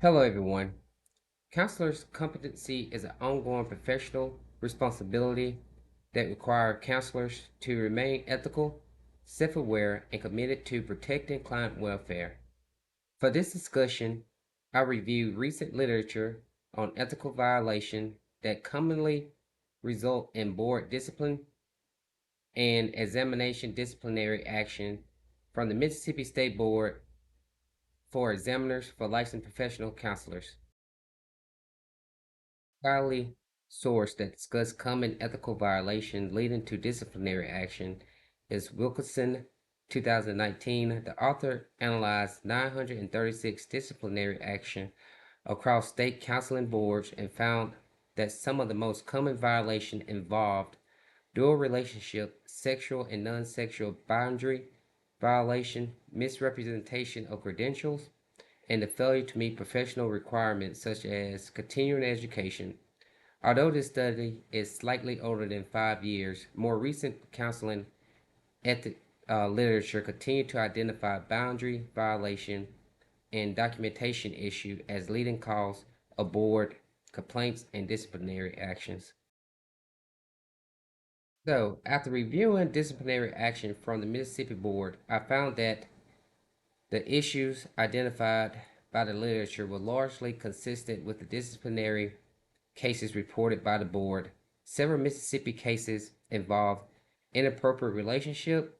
Hello, everyone. Counselor's competency is an ongoing professional responsibility that requires counselors to remain ethical, self aware, and committed to protecting client welfare. For this discussion, I review recent literature on ethical violation that commonly result in board discipline and examination disciplinary action from the Mississippi State Board for examiners for licensed professional counselors. Scholarly source that discuss common ethical violation leading to disciplinary action is Wilkinson, 2019. The author analyzed 936 disciplinary action across state counseling boards and found that some of the most common violations involved dual relationship, sexual and non-sexual boundary violation, misrepresentation of credentials, and the failure to meet professional requirements such as continuing education. Although this study is slightly older than 5 years, more recent counseling ethic literature continue to identify boundary violation and documentation issue as leading cause of board complaints and disciplinary actions. So, after reviewing disciplinary action from the Mississippi Board, I found that the issues identified by the literature were largely consistent with the disciplinary cases reported by the board. Several Mississippi cases involved inappropriate relationship,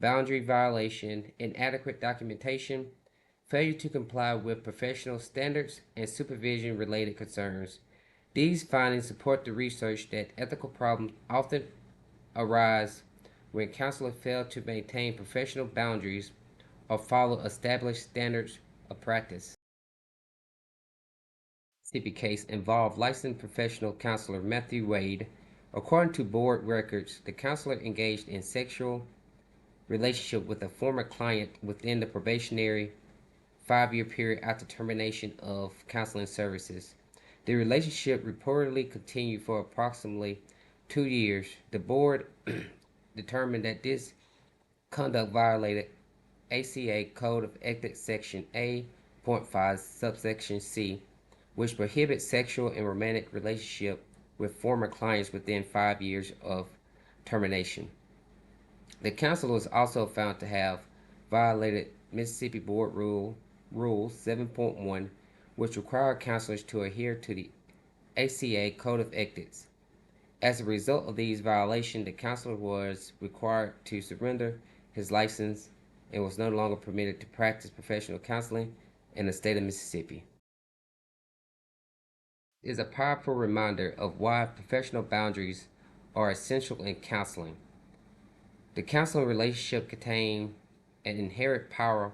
boundary violation, inadequate documentation, failure to comply with professional standards, and supervision related concerns. These findings support the research that ethical problems often arise when counselors fail to maintain professional boundaries or follow established standards of practice. Mississippi case involved licensed professional counselor Matthew Wade. According to board records, the counselor engaged in sexual relationship with a former client within the probationary 5 year period after termination of counseling services. The relationship reportedly continued for approximately 2 years. The board determined that this conduct violated ACA Code of Ethics Section A.5 subsection C, which prohibits sexual and romantic relationship with former clients within 5 years of termination. The council was also found to have violated Mississippi Board Rule 7.1, which required counselors to adhere to the ACA Code of Ethics. As a result of these violations, the counselor was required to surrender his license and was no longer permitted to practice professional counseling in the state of Mississippi. It is a powerful reminder of why professional boundaries are essential in counseling. The counseling relationship contains an inherent power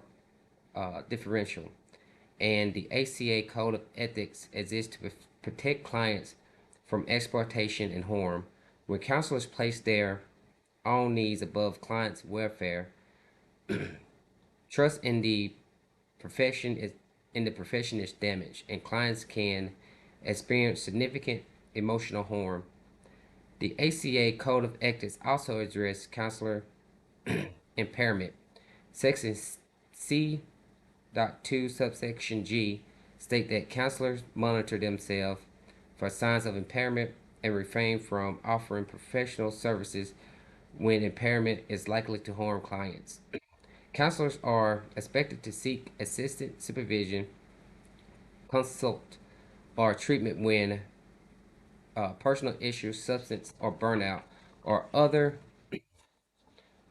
differential, and the ACA Code of Ethics exists to protect clients from exploitation and harm. When counselors place their own needs above clients' welfare, trust in the profession is damaged, and clients can experience significant emotional harm. The ACA Code of Ethics also addresses counselor impairment. Section C.2 subsection G state that counselors monitor themselves for signs of impairment and refrain from offering professional services when impairment is likely to harm clients. Counselors are expected to seek assisted supervision, consult, or treatment when personal issues, substance or burnout, or other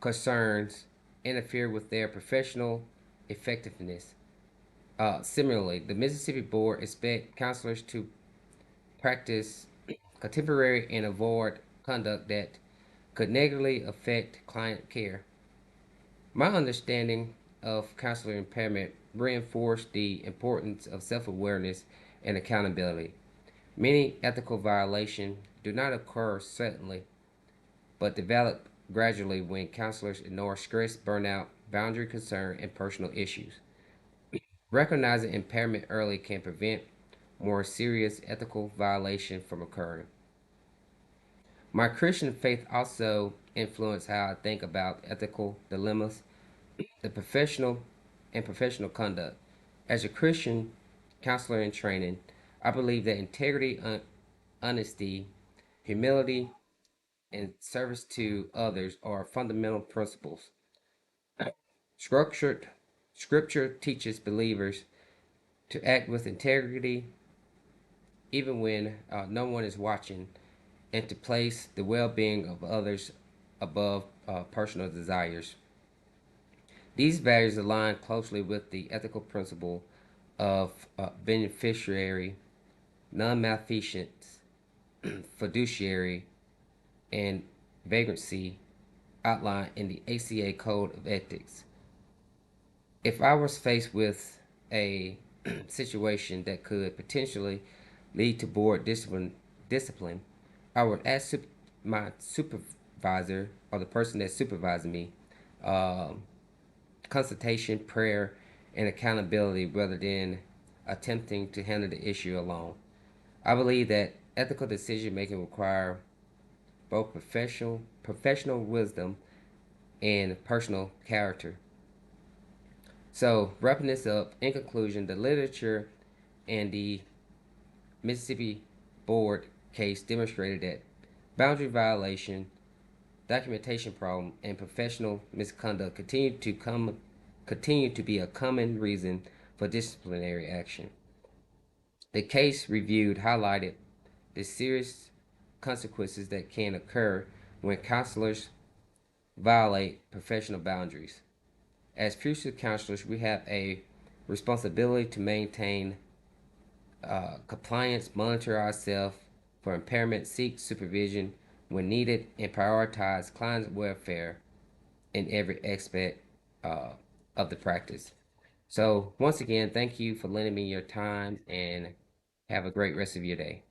concerns interfere with their professional effectiveness. Similarly, the Mississippi Board expects counselors to practice contemporary and avoid conduct that could negatively affect client care. My understanding of counselor impairment reinforced the importance of self-awareness and accountability. Many ethical violations do not occur suddenly, but develop gradually when counselors ignore stress, burnout, boundary concern, and personal issues. Recognizing impairment early can prevent more serious ethical violation from occurring. My Christian faith also influenced how I think about ethical dilemmas, the professional conduct. As a Christian, counselor in training, I believe that integrity, honesty, humility, and service to others are fundamental principles. Structured Scripture teaches believers to act with integrity even when no one is watching, and to place the well-being of others above personal desires. These values align closely with the ethical principle of beneficiary, non-malfeasance, fiduciary, and vagrancy outlined in the ACA Code of Ethics. If I was faced with a situation that could potentially lead to board discipline, I would ask my supervisor or the person that's supervising me um, consultation, prayer, and accountability rather than attempting to handle the issue alone. I believe that ethical decision making require both professional wisdom and personal character. So, wrapping this up, in conclusion, the literature and the Mississippi Board case demonstrated that boundary violation, documentation problem, and professional misconduct continue to be a common reason for disciplinary action. The case reviewed highlighted the serious consequences that can occur when counselors violate professional boundaries. As future counselors, we have a responsibility to maintain compliance, monitor ourselves for impairment, seek supervision when needed, and prioritize client welfare in every aspect uh, of the practice. So, once again, thank you for lending me your time and have a great rest of your day.